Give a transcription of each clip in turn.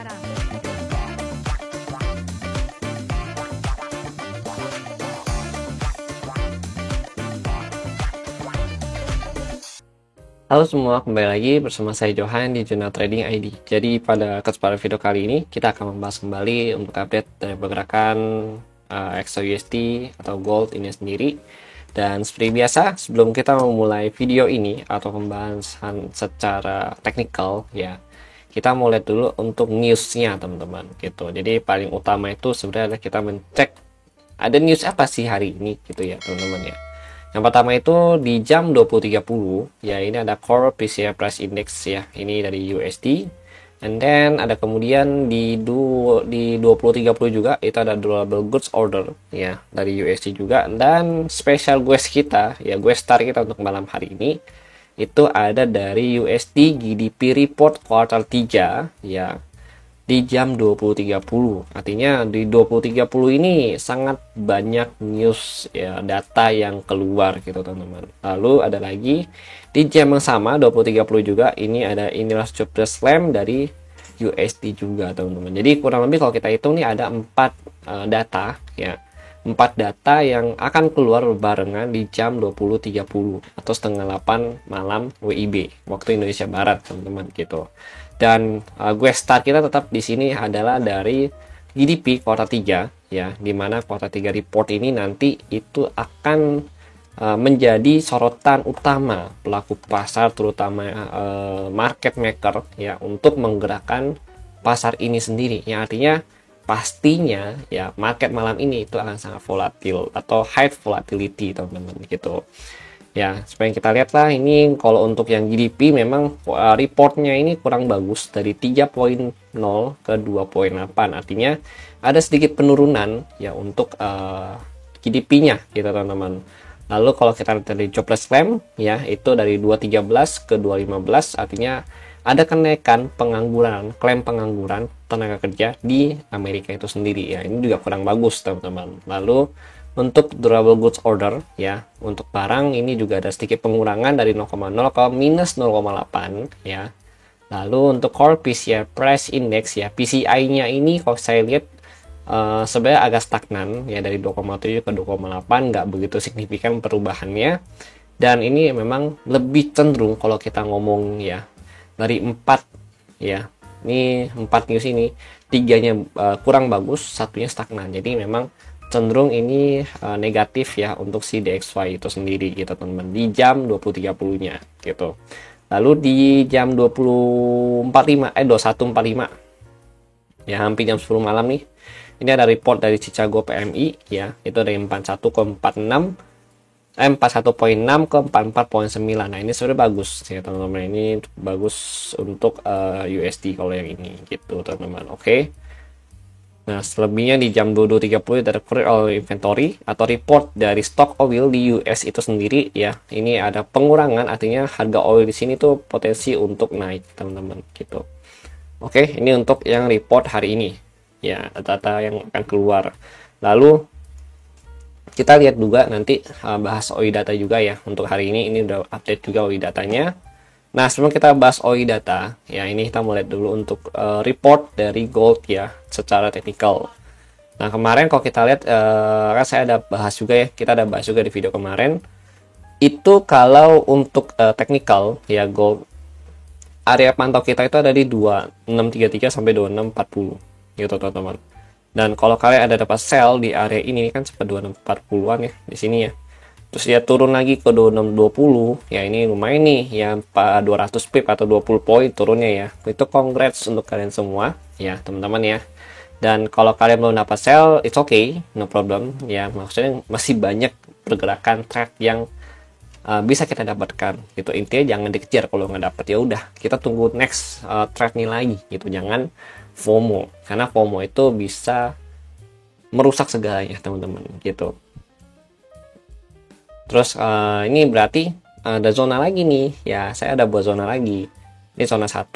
sekarang. Halo semua, kembali lagi bersama saya Johan di Jurnal Trading ID. Jadi pada kesempatan video kali ini kita akan membahas kembali untuk update dari pergerakan XAUSD atau Gold ini sendiri. Dan seperti biasa, sebelum kita memulai video ini atau pembahasan secara teknikal ya, kita mau lihat dulu untuk newsnya teman-teman gitu. Jadi paling utama itu sebenarnya kita mencek ada news apa sih hari ini gitu ya teman-teman ya. Yang pertama itu di jam 20.30 ya, ini ada Core PCE Price Index ya, ini dari USD. And then ada kemudian di 20.30 juga itu ada Durable Goods Order ya dari USD juga. Dan special guest kita ya, guest star kita untuk malam hari ini itu ada dari USD GDP Report kuartal 3 ya di jam 20.30. Artinya di 20.30 ini sangat banyak news ya, data yang keluar gitu teman-teman. Lalu ada lagi di jam yang sama 20.30 juga ini ada inilah Jobs Slam dari USD juga teman-teman. Jadi kurang lebih kalau kita hitung nih ada 4 data ya. 4 data yang akan keluar barengan di jam 20.30 atau setengah 8 malam WIB waktu Indonesia Barat teman-teman gitu. Dan gue start kita tetap di sini adalah dari GDP kuartal 3 ya, dimana kuartal 3 report ini nanti itu akan menjadi sorotan utama pelaku pasar terutama market maker ya untuk menggerakkan pasar ini sendiri ya. Artinya pastinya ya market malam ini itu akan sangat volatil atau high volatility teman-teman gitu. Ya, seperti yang kita lihat lah ini kalau untuk yang GDP memang reportnya ini kurang bagus dari 3.0 ke 2.8. Artinya ada sedikit penurunan ya untuk GDP-nya gitu teman-teman. Lalu kalau kita lihat dari jobless claim ya itu dari 2.13 ke 2.15, artinya ada kenaikan pengangguran, klaim pengangguran tenaga kerja di Amerika itu sendiri ya. Ini juga kurang bagus teman-teman. Lalu untuk durable goods order ya, untuk barang ini juga ada sedikit pengurangan dari 0,0 ke minus 0,8 ya. Lalu untuk core PCE price index ya, PCI-nya ini kalau saya lihat sebenarnya agak stagnan ya, dari 2,7 ke 2,8 nggak begitu signifikan perubahannya. Dan ini memang lebih cenderung kalau kita ngomong ya dari 4 ya. Ini 4 news ini, 3-nya kurang bagus, satunya stagnan. Jadi memang cenderung ini negatif ya untuk si DXY itu sendiri gitu teman-teman di jam 20.30 nya gitu. Lalu di jam 21.45 ya, hampir jam 10 malam nih, ini ada report dari Chicago PMI ya, itu dari 41 ke 46 41.6 ke 44.9. Nah ini sebenarnya bagus ya teman-teman, ini bagus untuk USD kalau yang ini gitu teman-teman. Oke. Nah, selebihnya di jam 22.30 ada crude oil inventory atau report dari stock oil di US itu sendiri ya. Ini ada pengurangan, artinya harga oil di sini tuh potensi untuk naik, teman-teman, gitu. Oke, ini untuk yang report hari ini. Ya, data yang akan keluar. Lalu kita lihat juga nanti bahas OI data juga ya. Untuk hari ini udah update juga OI datanya. Nah, sebelum kita bahas OI data, ya ini kita mulai dulu untuk report dari gold ya, secara teknikal. Nah, kemarin kalau kita lihat, kan saya ada bahas juga ya, kita ada bahas juga di video kemarin. Itu kalau untuk teknikal ya gold, area pantau kita itu ada di 2633 sampai 2640 gitu teman-teman. Dan kalau kalian ada dapat sell di area ini kan sempat 2640-an ya di sini ya. Terus dia turun lagi ke 2620 ya, ini lumayan nih ya, 200 pip atau 20 poin turunnya ya. Itu congrats untuk kalian semua ya teman-teman ya. Dan kalau kalian belum dapat sell, it's okay, no problem ya. Maksudnya masih banyak pergerakan trade yang bisa kita dapatkan gitu. Intinya jangan dikejar, kalau nggak dapet ya udah kita tunggu next trade nih lagi gitu. Jangan FOMO, karena FOMO itu bisa merusak segalanya teman-teman gitu. Terus ini berarti ada zona lagi nih ya, saya ada buat zona lagi. Ini zona 1,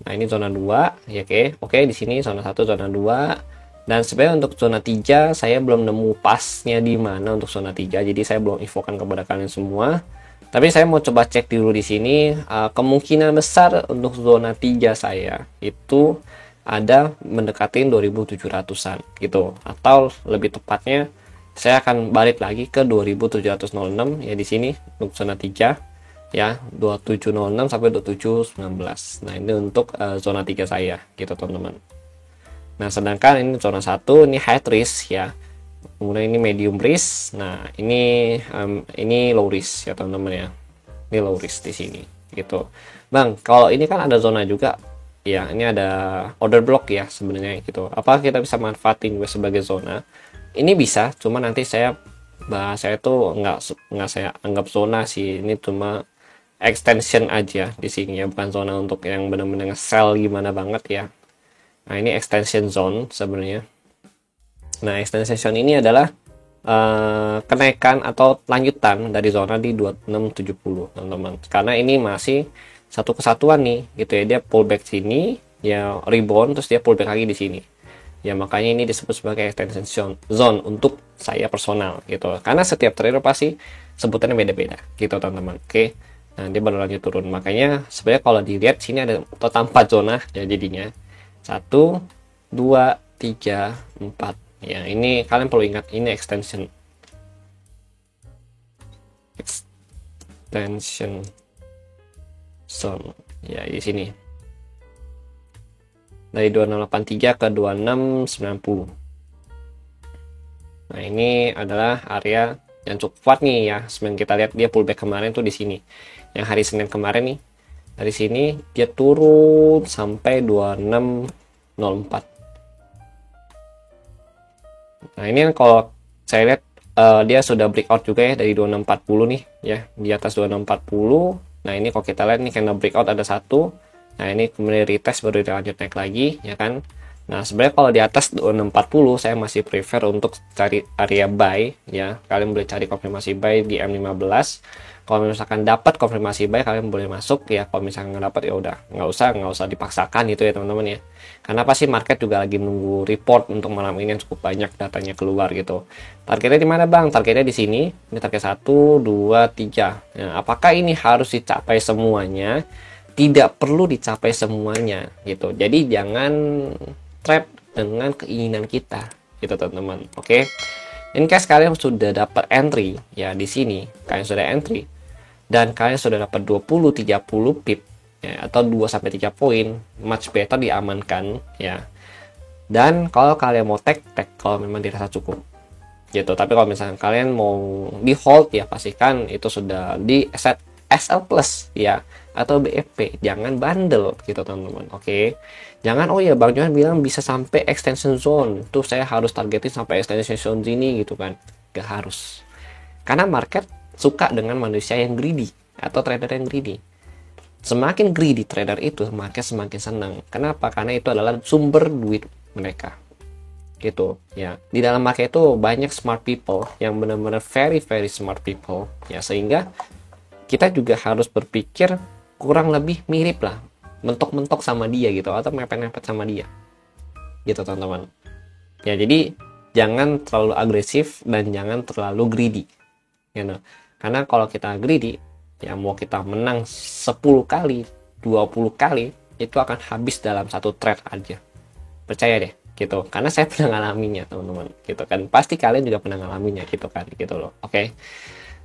nah ini zona 2 ya. Oke, di sini zona 1, zona 2. Dan sebenarnya untuk zona 3 saya belum nemu pasnya di mana untuk zona 3, jadi saya belum infokan kepada kalian semua. Tapi saya mau coba cek dulu di sini, kemungkinan besar untuk zona 3 saya itu ada mendekati 2700-an gitu, atau lebih tepatnya saya akan balik lagi ke 2706 ya di sini untuk zona 3 ya, 2706 sampai 2719. Nah, ini untuk zona 3 saya gitu teman-teman. Nah, sedangkan ini zona 1 ini high risk ya. Kemudian ini medium risk. Nah, ini low risk ya teman-teman ya. Ini low risk di sini gitu. Bang, kalau ini kan ada zona juga. Ya, ini ada order block ya sebenarnya gitu. Apa kita bisa manfaatin gue sebagai zona? Ini bisa, cuma nanti saya bahas, saya itu nggak saya anggap zona sih. Ini cuma extension aja di sini ya, bukan zona untuk yang benar-benar nge-sell gimana banget ya. Nah, ini extension zone sebenarnya. Nah, extension ini adalah kenaikan atau lanjutan dari zona di 2670 teman-teman, karena ini masih satu kesatuan nih gitu ya, dia pullback sini ya, rebound, terus dia pullback lagi di sini ya, makanya ini disebut sebagai extension zone untuk saya personal gitu, karena setiap trader pasti sebutannya beda-beda gitu teman-teman. Oke, nah dia baru lanjut turun, makanya sebenarnya kalau dilihat sini ada total 4 zona ya, jadinya 1 2 3 4 ya. Ini kalian perlu ingat, ini extension zone ya di sini dari 2683 ke 2690. Nah, ini adalah area yang cukup kuat nih ya. Sebenarnya kita lihat dia pullback kemarin tuh di sini. Yang hari Senin kemarin nih. Dari sini dia turun sampai 2604. Nah, ini kalau saya lihat dia sudah breakout juga ya dari 2640 nih ya, di atas 2640. Nah, ini kalau kita lihat nih candle breakout ada satu. Nah, ini kemudian retest baru lanjut naik lagi ya kan. Nah, sebenarnya kalau di atas 2640 saya masih prefer untuk cari area buy ya. Kalian boleh cari konfirmasi buy di M15. Kalau misalkan dapat konfirmasi buy, kalian boleh masuk ya. Kalau misalkan nggak dapat ya udah, nggak usah dipaksakan gitu ya teman-teman ya. Karena pasti market juga lagi nunggu report untuk malam ini yang cukup banyak datanya keluar gitu. Targetnya di mana bang? Targetnya di sini. Ini target 1, 2, 3. Nah, apakah ini harus dicapai semuanya? Tidak perlu dicapai semuanya gitu. Jadi jangan trap dengan keinginan kita gitu teman-teman. Oke. In case kalian sudah dapat entry ya di sini, kalian sudah entry dan kalian sudah dapat 20-30 pip ya, atau 2 sampai 3 poin, much better diamankan ya. Dan kalau kalian mau take kalau memang dirasa cukup gitu. Tapi kalau misalnya kalian mau di hold ya, pastikan itu sudah di set SL plus ya atau BFP, jangan bandel gitu teman-teman. Oke, jangan oh ya Bang Johan bilang bisa sampai extension zone tuh, saya harus targetin sampai extension zone sini gitu kan. Gak harus, karena market suka dengan manusia yang greedy atau trader yang greedy. Semakin greedy trader itu, market semakin senang. Kenapa? Karena itu adalah sumber duit mereka gitu ya. Di dalam market itu banyak smart people yang benar-benar very very smart people ya, sehingga kita juga harus berpikir kurang lebih mirip lah, mentok-mentok sama dia gitu, atau mepet-mepet sama dia gitu teman-teman ya. Jadi jangan terlalu agresif dan jangan terlalu greedy you know. Karena kalau kita greedy ya, mau kita menang 10 kali 20 kali itu akan habis dalam satu trade aja, percaya deh gitu, karena saya pernah ngalaminya teman-teman gitu kan, pasti kalian juga pernah ngalaminya gitu kan gitu loh. Oke.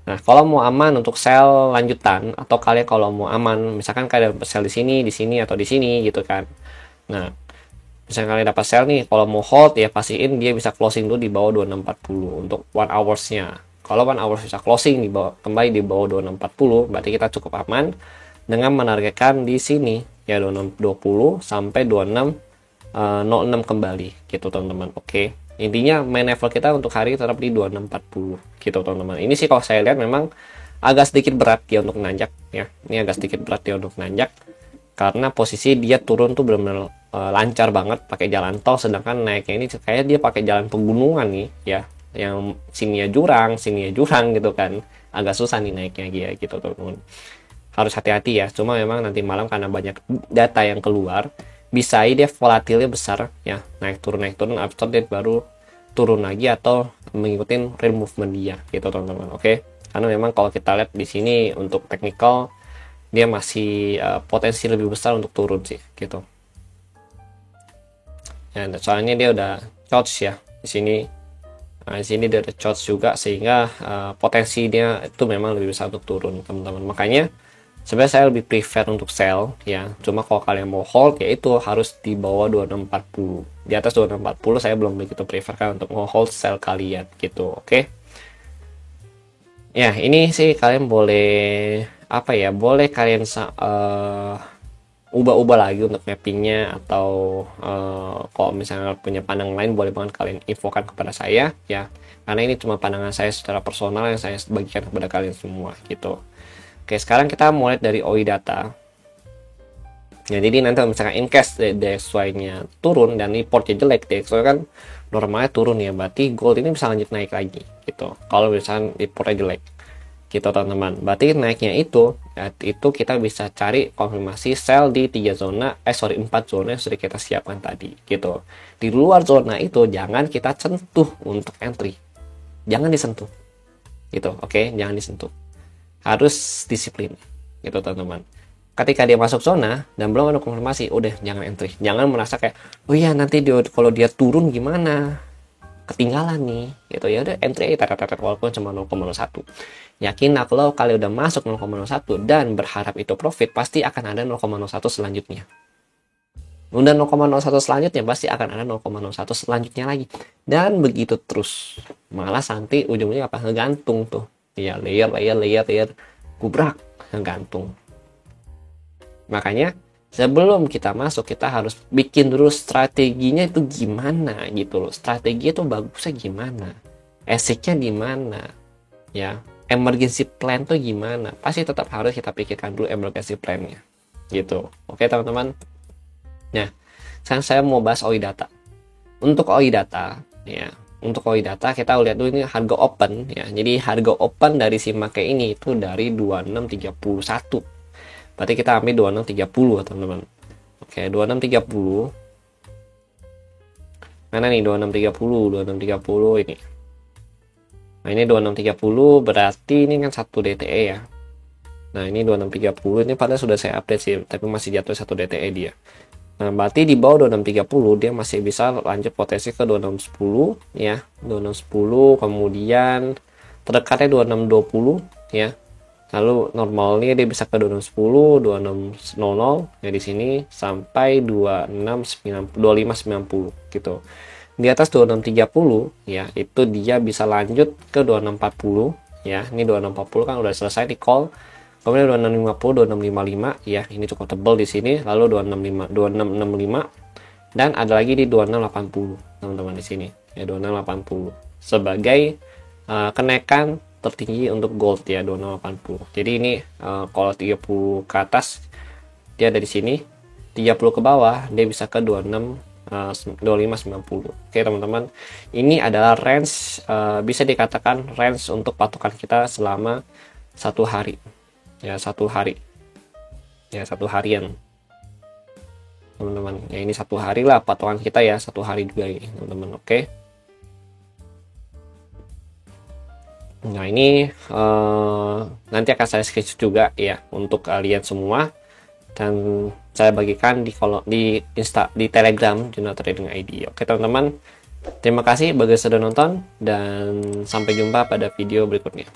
Nah, kalau mau aman untuk sell lanjutan, atau kalian kalau mau aman, misalkan kalian dapat sell di sini atau di sini gitu kan. Nah, misalkan kalian dapat sell nih, kalau mau hold ya pastiin dia bisa closing dulu di bawah 2640 untuk 1 hours-nya. Kalau 1 hours bisa closing di bawah, kembali di bawah 2640, berarti kita cukup aman dengan menargetkan di sini ya 2620 sampai 2606 kembali gitu teman-teman. Oke. Intinya main level kita untuk hari tetap di 2640 gitu teman-teman. Ini sih kalau saya lihat memang agak sedikit berat dia untuk nanjak ya. Ini agak sedikit berat dia untuk nanjak karena posisi dia turun tuh benar-benar lancar banget pakai jalan tol, sedangkan naiknya ini kayak dia pakai jalan pegunungan nih ya. Yang sini ya jurang gitu kan. Agak susah nih naiknya dia gitu teman-teman. Harus hati-hati ya. Cuma memang nanti malam karena banyak data yang keluar, bisa dia volatilnya besar ya, naik turun after that baru turun lagi atau mengikuti real movement dia gitu teman-teman. Oke, karena memang kalau kita lihat di sini untuk technical dia masih potensi lebih besar untuk turun sih gitu. Ya, soalnya dia udah charge ya di sini. Nah, di sini dia ada charge juga, sehingga potensinya itu memang lebih besar untuk turun, teman-teman. Makanya sebenarnya saya lebih prefer untuk sell ya. Cuma kalau kalian mau hold, ya itu harus di bawah 2640. Di atas 2640 saya belum begitu prefer kan untuk hold sell kalian gitu. Oke. Ya, ini sih kalian boleh apa ya? Boleh kalian ubah-ubah lagi untuk mappingnya, atau kalau misalnya punya pandangan lain boleh banget kalian infokan kepada saya ya, karena ini cuma pandangan saya secara personal yang saya bagikan kepada kalian semua gitu. Oke, sekarang kita mulai dari OI data ya. Jadi nanti misalkan in case DXY nya turun dan reportnya jelek, DXY kan normalnya turun ya, berarti gold ini bisa lanjut naik lagi gitu kalau misalkan reportnya jelek gitu teman-teman. Berarti naiknya itu ya, itu kita bisa cari konfirmasi sell di 3 zona 4 zona yang sudah kita siapkan tadi gitu. Di luar zona itu jangan kita sentuh untuk entry, jangan disentuh gitu. Oke, jangan disentuh, harus disiplin gitu teman-teman. Ketika dia masuk zona dan belum ada konfirmasi, udah jangan entry. Jangan merasa kayak, oh iya nanti kalau dia turun gimana, ketinggalan nih gitu. Ya udah entry aja walaupun cuma 0,01. Yakin kalau kalian udah masuk 0,01 dan berharap itu profit, pasti akan ada 0,01 selanjutnya. Udah 0,01 selanjutnya pasti akan ada 0,01 selanjutnya lagi. Dan begitu terus. Malah nanti ujungnya apa? Ngegantung tuh. Ya layer kubrak, ngegantung. Makanya sebelum kita masuk, kita harus bikin dulu strateginya itu gimana gitu loh. Strategi itu bagusnya gimana, exit-nya di mana ya, emergency plan tuh gimana. Pasti tetap harus kita pikirkan dulu emergency plan-nya gitu. Oke teman-teman. Nah, sekarang saya mau bahas OI data. Untuk OI data ya, untuk OI data kita lihat dulu ini harga open ya. Jadi harga open dari si make ini itu dari 2631. Berarti kita ambil 2630 teman-teman. Oke, 2630. Mana nih 2630 ini. Nah, ini 2630 berarti ini kan 1 DTE ya. Nah, ini 2630 ini padahal sudah saya update sih, tapi masih jatuh 1 DTE dia. Nah, berarti di bawah 2630 dia masih bisa lanjut potensi ke 2610 ya. 2610, kemudian terdekatnya 2620 ya. Lalu normalnya dia bisa ke 2610, 2600 ya di sini sampai 2590 gitu. Di atas 2630 ya, itu dia bisa lanjut ke 2640 ya. Ini 2640 kan udah selesai di call. Kemudian 2650, 2655 ya, ini cukup tebal di sini. Lalu 265, 2665 dan ada lagi di 2680 teman-teman di sini ya, 2680 sebagai kenaikan tertinggi untuk gold ya, 2680. Jadi ini kalau 30 ke atas dia ada di sini, 30 ke bawah dia bisa ke 2590. Oke teman-teman, ini adalah range, bisa dikatakan range untuk patokan kita selama 1 hari ya, 1 hari ya, 1 harian teman-teman ya. Ini 1 hari lah patokan kita ya, 1 hari juga ini teman-teman. Oke. Nah ini nanti akan saya screenshot juga ya untuk kalian semua, dan saya bagikan di kolom di Telegram Juno Trading ID. Oke teman-teman, terima kasih bagi yang sudah nonton dan sampai jumpa pada video berikutnya.